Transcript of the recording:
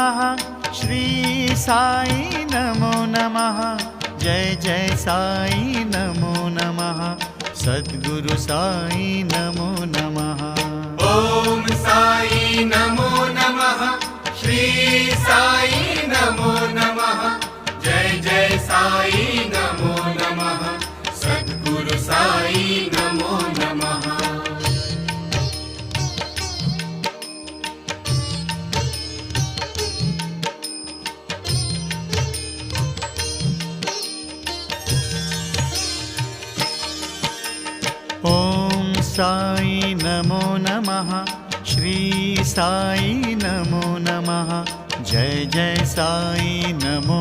नमः। श्री साई नमो नमः। जय जय साई नमो नमः। सद्गुरु साई नमो नमः। ओम साई नमो नमः। श्री साई नमो नमः। जय जय साई नमो नमः। सद्गुरु साई नमो नमः। ओम साई नमो नमः। श्री साई नमो नमः। जय जय साई नमो